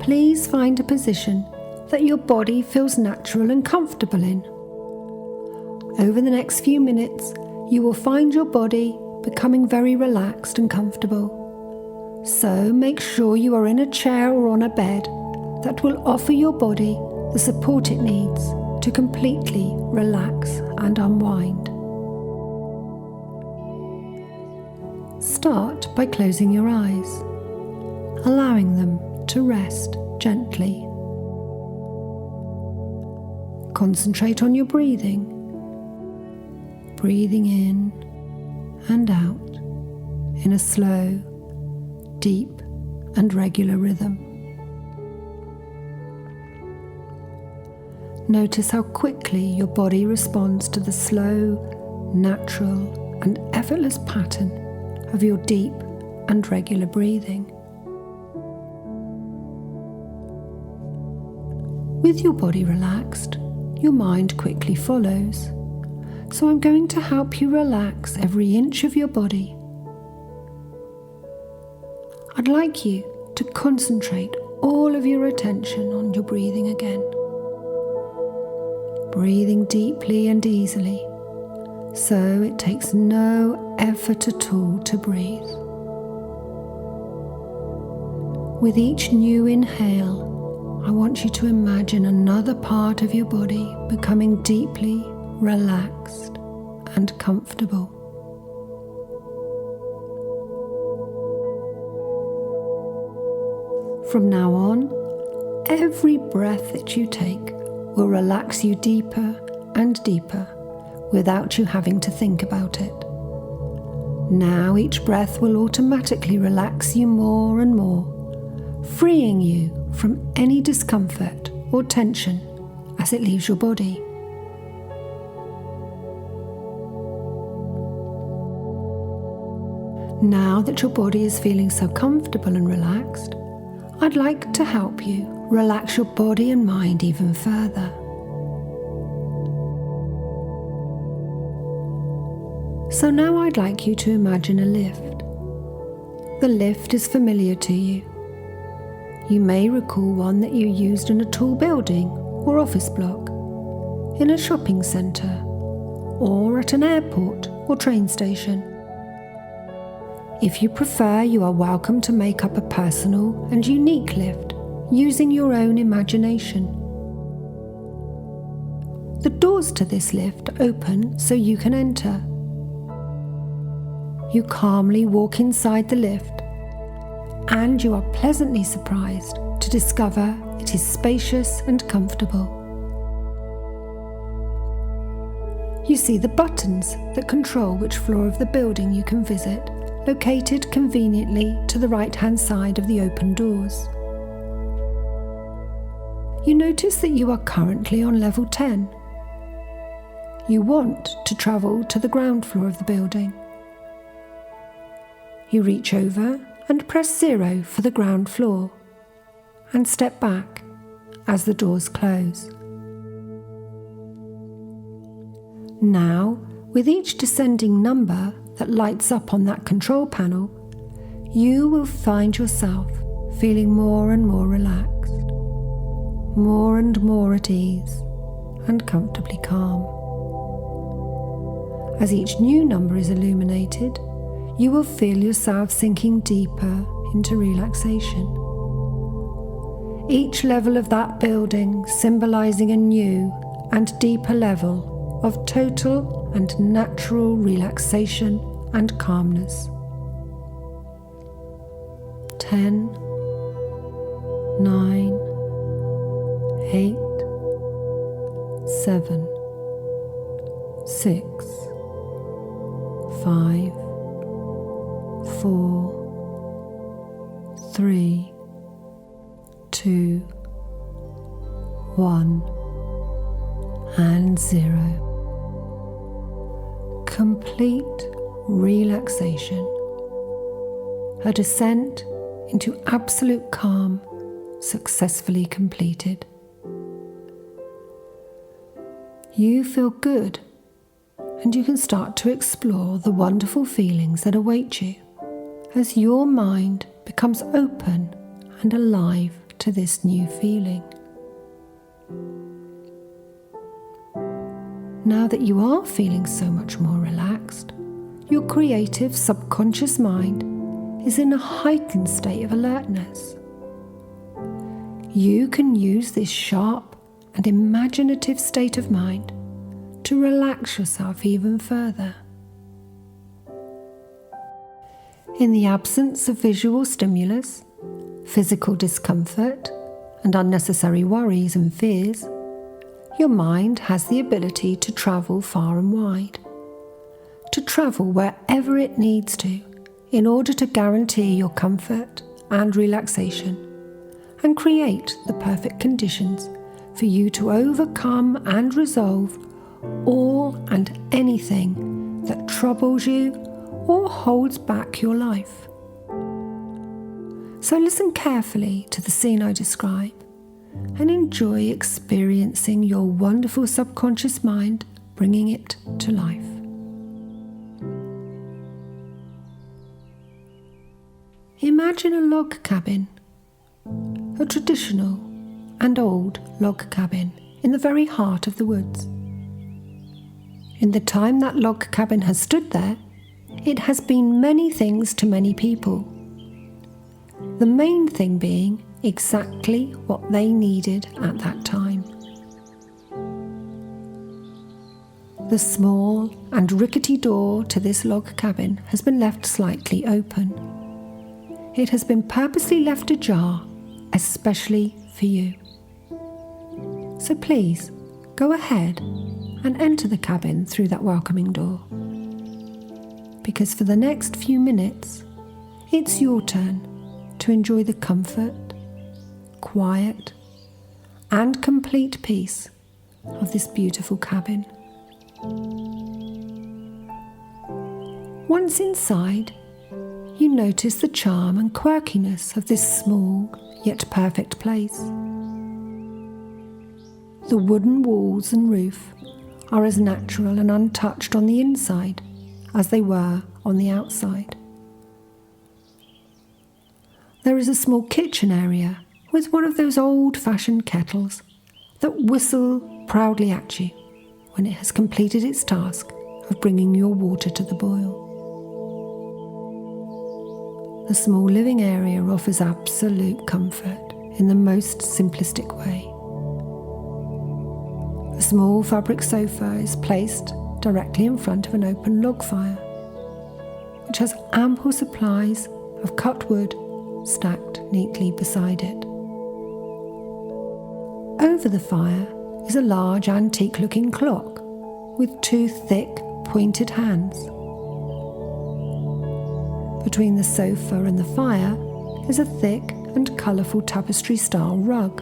please find a position that your body feels natural and comfortable in. Over the next few minutes, you will find your body becoming very relaxed and comfortable. So make sure you are in a chair or on a bed that will offer your body the support it needs to completely relax and unwind. Start by closing your eyes, allowing them to rest gently. Concentrate on your breathing. Breathing in and out in a slow, deep and regular rhythm. Notice how quickly your body responds to the slow, natural and effortless pattern of your deep and regular breathing. With your body relaxed, your mind quickly follows. So I'm going to help you relax every inch of your body. I'd like you to concentrate all of your attention on your breathing again. Breathing deeply and easily, so it takes no effort at all to breathe. With each new inhale, I want you to imagine another part of your body becoming deeply relaxed and comfortable. From now on, every breath that you take will relax you deeper and deeper without you having to think about it. Now each breath will automatically relax you more and more, freeing you from any discomfort or tension as it leaves your body. Now that your body is feeling so comfortable and relaxed, I'd like to help you relax your body and mind even further. So now I'd like you to imagine a lift. The lift is familiar to you. You may recall one that you used in a tall building or office block, in a shopping centre, or at an airport or train station. If you prefer, you are welcome to make up a personal and unique lift using your own imagination. The doors to this lift open so you can enter. You calmly walk inside the lift, and you are pleasantly surprised to discover it is spacious and comfortable. You see the buttons that control which floor of the building you can visit, located conveniently to the right-hand side of the open doors. You notice that you are currently on level 10. You want to travel to the ground floor of the building. You reach over and press 0 for the ground floor and step back as the doors close. Now, with each descending number that lights up on that control panel, you will find yourself feeling more and more relaxed, more and more at ease and comfortably calm. As each new number is illuminated, you will feel yourself sinking deeper into relaxation. Each level of that building symbolizing a new and deeper level of total and natural relaxation and calmness. 10, 9, 8, 7, 6, 5, 4, 3, 2, 1, and 0. Complete relaxation. A descent into absolute calm successfully completed. You feel good, and you can start to explore the wonderful feelings that await you as your mind becomes open and alive to this new feeling. Now that you are feeling so much more relaxed, your creative subconscious mind is in a heightened state of alertness. You can use this sharp and imaginative state of mind to relax yourself even further. In the absence of visual stimulus, physical discomfort, and unnecessary worries and fears, your mind has the ability to travel far and wide, to travel wherever it needs to in order to guarantee your comfort and relaxation and create the perfect conditions for you to overcome and resolve all and anything that troubles you or holds back your life. So listen carefully to the scene I describe and enjoy experiencing your wonderful subconscious mind bringing it to life. Imagine a log cabin, a traditional and old log cabin in the very heart of the woods. In the time that log cabin has stood there, it has been many things to many people. The main thing being exactly what they needed at that time. The small and rickety door to this log cabin has been left slightly open. It has been purposely left ajar, especially for you. So please, go ahead and enter the cabin through that welcoming door. Because for the next few minutes, it's your turn to enjoy the comfort, quiet, and complete peace of this beautiful cabin. Once inside, you notice the charm and quirkiness of this small yet perfect place. The wooden walls and roof are as natural and untouched on the inside as they were on the outside. There is a small kitchen area with one of those old-fashioned kettles that whistle proudly at you when it has completed its task of bringing your water to the boil. The small living area offers absolute comfort in the most simplistic way. A small fabric sofa is placed directly in front of an open log fire, which has ample supplies of cut wood stacked neatly beside it. Over the fire is a large antique-looking clock with two thick, pointed hands. Between the sofa and the fire is a thick and colourful tapestry-style rug.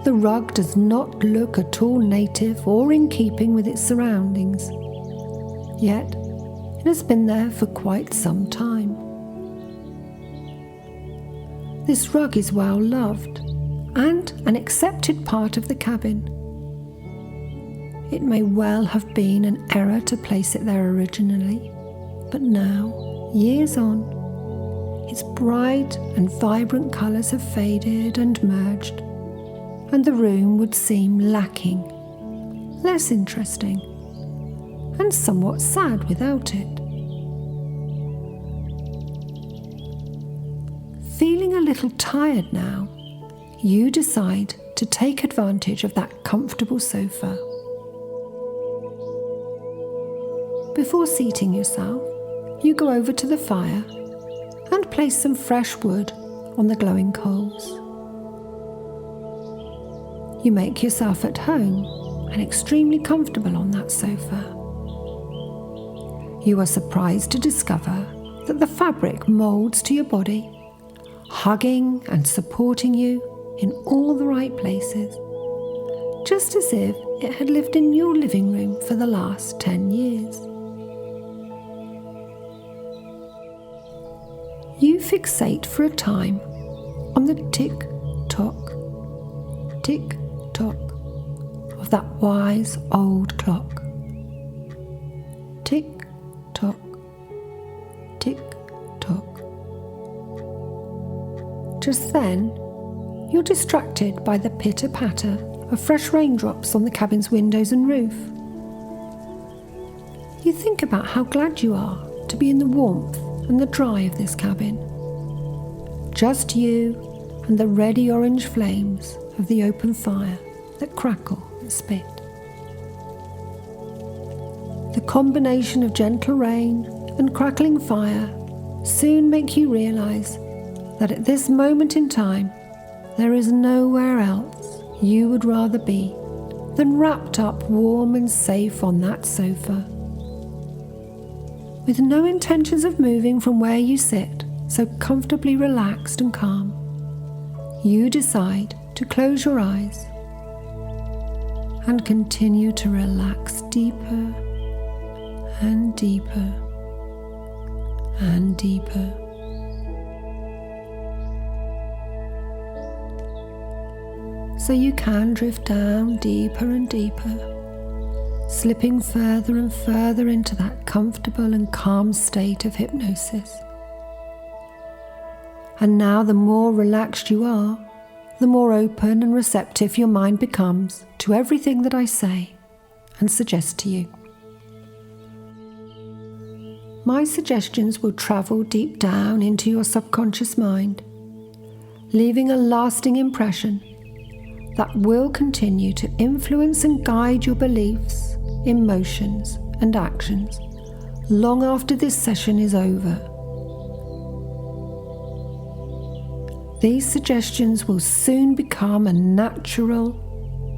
The rug does not look at all native or in keeping with its surroundings, yet it has been there for quite some time. This rug is well loved and an accepted part of the cabin. It may well have been an error to place it there originally, but now, years on, its bright and vibrant colours have faded and merged, and the room would seem lacking, less interesting, and somewhat sad without it. Feeling a little tired now, you decide to take advantage of that comfortable sofa. Before seating yourself, you go over to the fire and place some fresh wood on the glowing coals. You make yourself at home and extremely comfortable on that sofa. You are surprised to discover that the fabric moulds to your body, hugging and supporting you in all the right places, just as if it had lived in your living room for the last 10 years. You fixate for a time on the tick-tock of that wise old clock. Tick-tock, tick-tock. Just then, you're distracted by the pitter-patter of fresh raindrops on the cabin's windows and roof. You think about how glad you are to be in the warmth and the dry of this cabin. Just you and the reddy orange flames of the open fire that crackle and spit. The combination of gentle rain and crackling fire soon make you realise that at this moment in time, there is nowhere else you would rather be than wrapped up warm and safe on that sofa. With no intentions of moving from where you sit, so comfortably relaxed and calm, you decide to close your eyes and continue to relax deeper and deeper and deeper. So you can drift down deeper and deeper, slipping further and further into that comfortable and calm state of hypnosis. And now the more relaxed you are, the more open and receptive your mind becomes to everything that I say and suggest to you. My suggestions will travel deep down into your subconscious mind, leaving a lasting impression that will continue to influence and guide your beliefs, emotions, and actions long after this session is over. These suggestions will soon become a natural,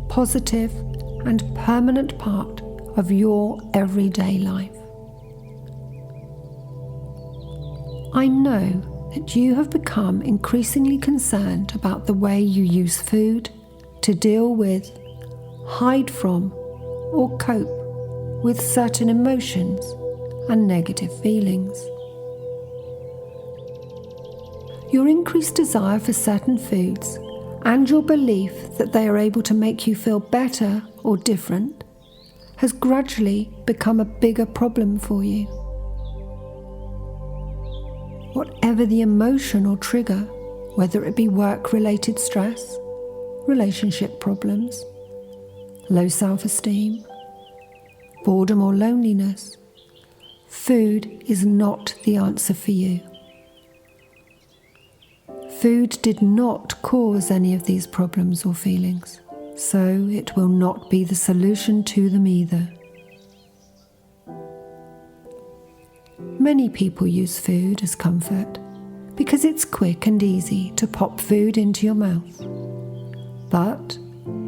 positive, and permanent part of your everyday life. I know that you have become increasingly concerned about the way you use food to deal with, hide from, or cope with certain emotions and negative feelings. Your increased desire for certain foods and your belief that they are able to make you feel better or different has gradually become a bigger problem for you. Whatever the emotion or trigger, whether it be work-related stress, relationship problems, low self-esteem, boredom or loneliness, food is not the answer for you. Food did not cause any of these problems or feelings, so it will not be the solution to them either. Many people use food as comfort because it's quick and easy to pop food into your mouth. But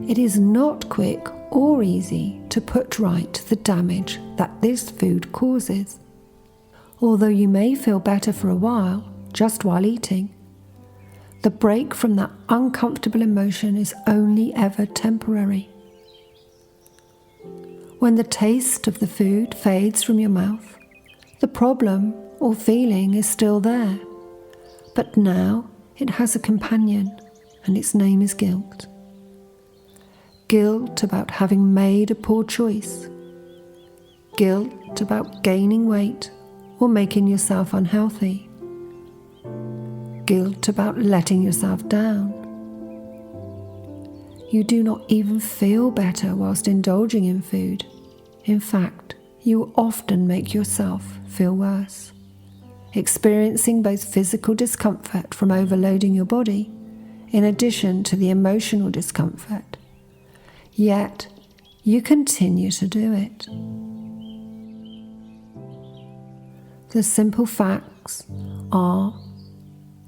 it is not quick or easy to put right the damage that this food causes. Although you may feel better for a while, just while eating, the break from that uncomfortable emotion is only ever temporary. When the taste of the food fades from your mouth, the problem or feeling is still there, but now it has a companion, and its name is guilt. Guilt about having made a poor choice. Guilt about gaining weight or making yourself unhealthy. Guilt about letting yourself down. You do not even feel better whilst indulging in food. In fact, you often make yourself feel worse, experiencing both physical discomfort from overloading your body, in addition to the emotional discomfort. Yet, you continue to do it. The simple facts are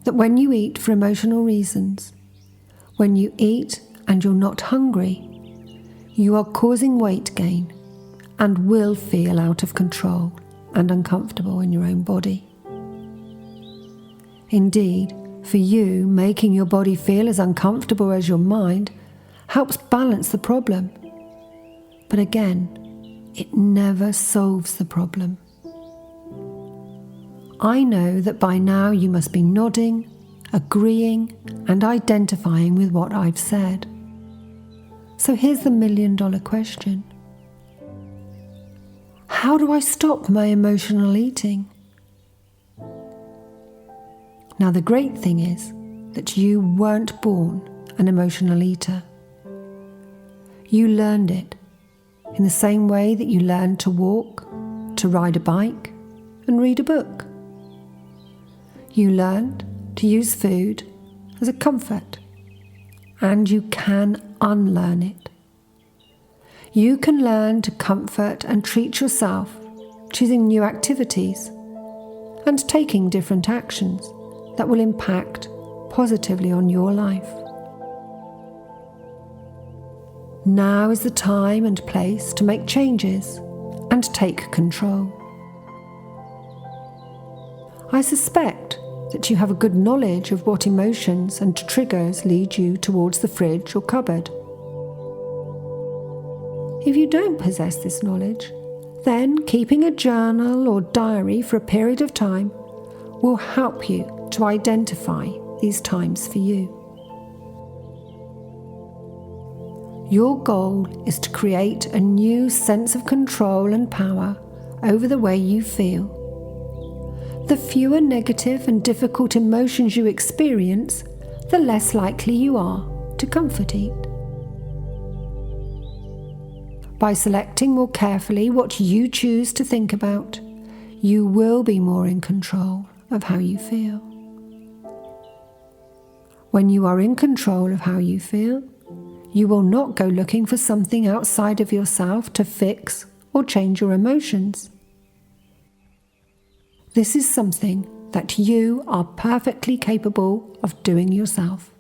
that when you eat for emotional reasons, when you eat and you're not hungry, you are causing weight gain and will feel out of control and uncomfortable in your own body. Indeed, for you, making your body feel as uncomfortable as your mind helps balance the problem. But again, it never solves the problem. I know that by now you must be nodding, agreeing, and identifying with what I've said. So here's the million-dollar question. How do I stop my emotional eating? Now the great thing is that you weren't born an emotional eater. You learned it in the same way that you learned to walk, to ride a bike, and read a book. You learned to use food as a comfort, and you can unlearn it. You can learn to comfort and treat yourself, choosing new activities and taking different actions that will impact positively on your life. Now is the time and place to make changes and take control. I suspect that you have a good knowledge of what emotions and triggers lead you towards the fridge or cupboard. If you don't possess this knowledge, then keeping a journal or diary for a period of time will help you to identify these times for you. Your goal is to create a new sense of control and power over the way you feel. The fewer negative and difficult emotions you experience, the less likely you are to comfort eat. By selecting more carefully what you choose to think about, you will be more in control of how you feel. When you are in control of how you feel, you will not go looking for something outside of yourself to fix or change your emotions. This is something that you are perfectly capable of doing yourself.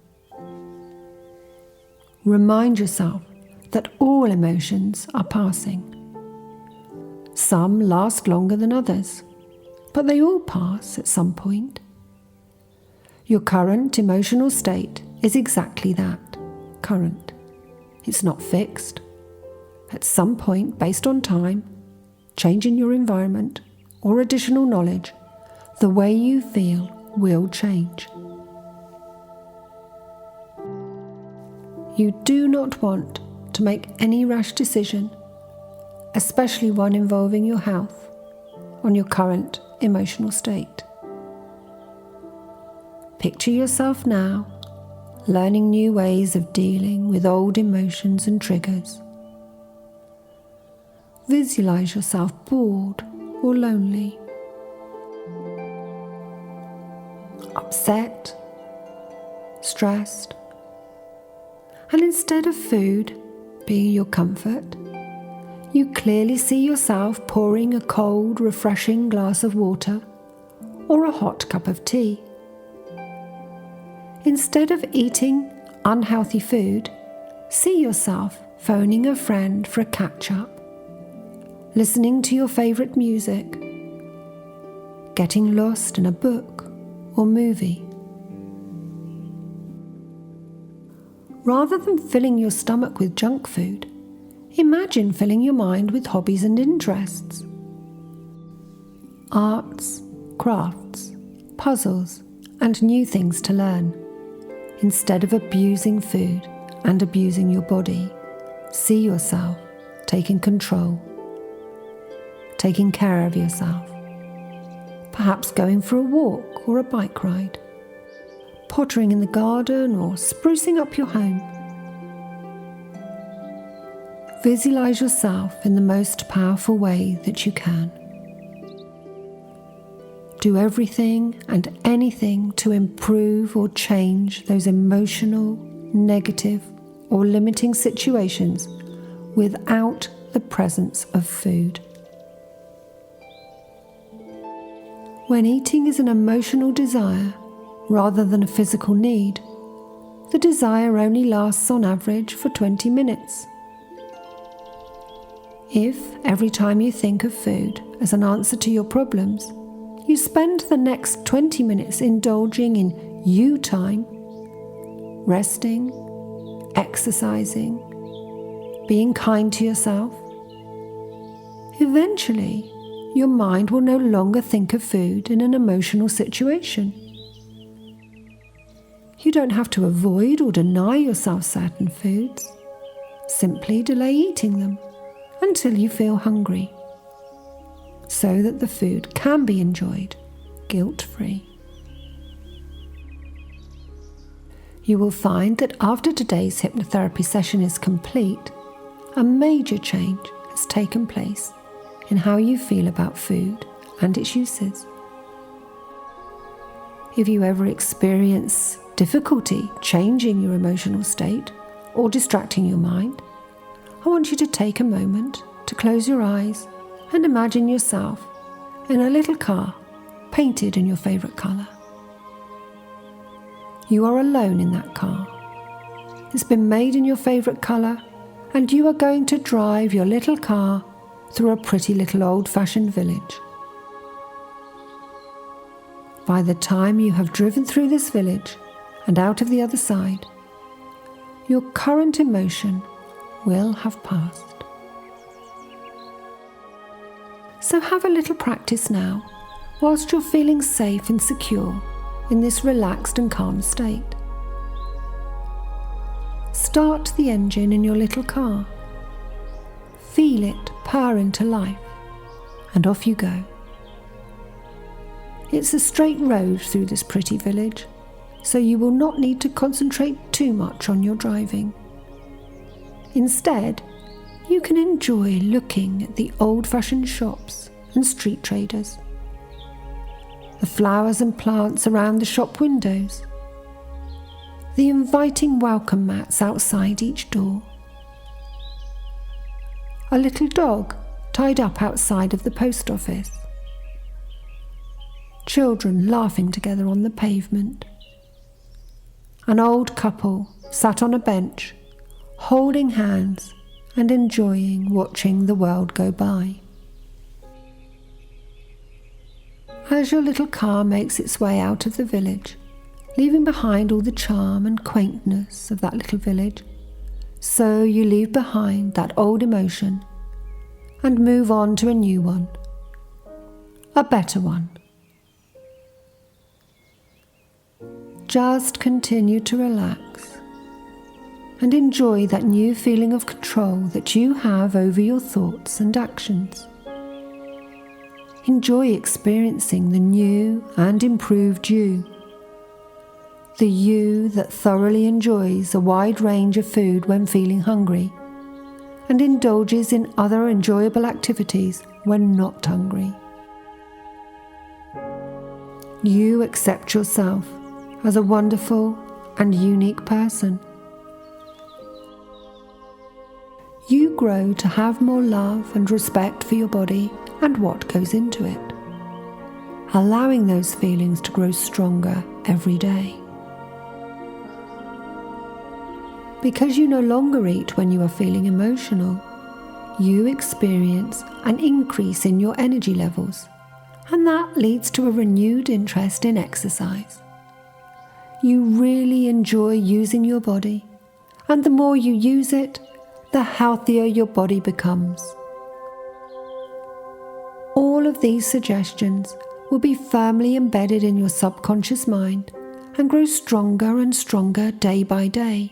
Remind yourself that all emotions are passing. Some last longer than others, but they all pass at some point. Your current emotional state is exactly that, current. It's not fixed. At some point, based on time, change in your environment, or additional knowledge, the way you feel will change. You do not want to make any rash decision, especially one involving your health, on your current emotional state. Picture yourself now, learning new ways of dealing with old emotions and triggers. Visualize yourself bored or lonely, upset, stressed, and instead of food being your comfort, you clearly see yourself pouring a cold, refreshing glass of water or a hot cup of tea. Instead of eating unhealthy food, see yourself phoning a friend for a catch-up, listening to your favourite music, getting lost in a book or movie. Rather than filling your stomach with junk food, imagine filling your mind with hobbies and interests. Arts, crafts, puzzles, and new things to learn. Instead of abusing food and abusing your body, see yourself taking control, taking care of yourself. Perhaps going for a walk or a bike ride, pottering in the garden or sprucing up your home. Visualize yourself in the most powerful way that you can. Do everything and anything to improve or change those emotional, negative, or limiting situations without the presence of food. When eating is an emotional desire rather than a physical need, the desire only lasts on average for 20 minutes. If every time you think of food as an answer to your problems, you spend the next 20 minutes indulging in you time, resting, exercising, being kind to yourself, eventually your mind will no longer think of food in an emotional situation. You don't have to avoid or deny yourself certain foods. Simply delay eating them until you feel hungry, so that the food can be enjoyed guilt-free. You will find that after today's hypnotherapy session is complete, a major change has taken place in how you feel about food and its uses. If you ever experience difficulty changing your emotional state or distracting your mind, I want you to take a moment to close your eyes and imagine yourself in a little car painted in your favourite colour. You are alone in that car. It's been made in your favourite colour, and you are going to drive your little car through a pretty little old-fashioned village. By the time you have driven through this village and out of the other side, your current emotion will have passed. So have a little practice now, whilst you're feeling safe and secure in this relaxed and calm state. Start the engine in your little car. Feel it purr into life, and off you go. It's a straight road through this pretty village, so you will not need to concentrate too much on your driving. Instead, you can enjoy looking at the old-fashioned shops and street traders, the flowers and plants around the shop windows, the inviting welcome mats outside each door, a little dog tied up outside of the post office, children laughing together on the pavement, an old couple sat on a bench, holding hands and enjoying watching the world go by. As your little car makes its way out of the village, leaving behind all the charm and quaintness of that little village, so you leave behind that old emotion and move on to a new one, a better one. Just continue to relax and enjoy that new feeling of control that you have over your thoughts and actions. Enjoy experiencing the new and improved you. The you that thoroughly enjoys a wide range of food when feeling hungry and indulges in other enjoyable activities when not hungry. You accept yourself as a wonderful and unique person. You grow to have more love and respect for your body and what goes into it, allowing those feelings to grow stronger every day. Because you no longer eat when you are feeling emotional, you experience an increase in your energy levels, and that leads to a renewed interest in exercise. You really enjoy using your body, and the more you use it, the healthier your body becomes. All of these suggestions will be firmly embedded in your subconscious mind and grow stronger and stronger day by day.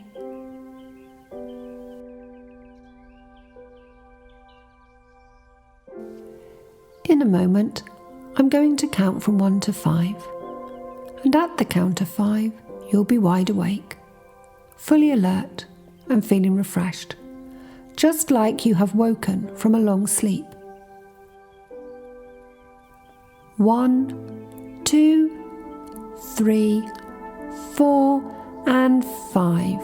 In a moment, I'm going to count from 1 to 5, and at the count of 5, you'll be wide awake, fully alert and feeling refreshed, just like you have woken from a long sleep. 1, 2, 3, 4, and 5.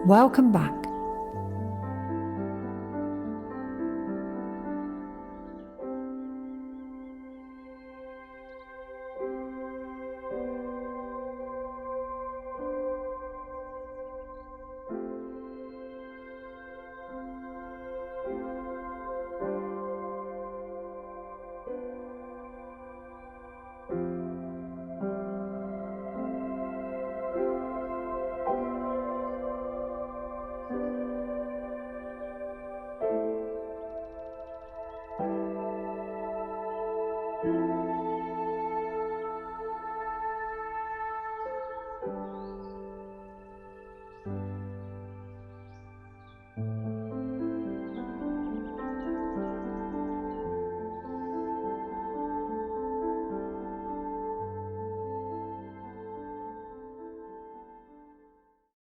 Welcome back.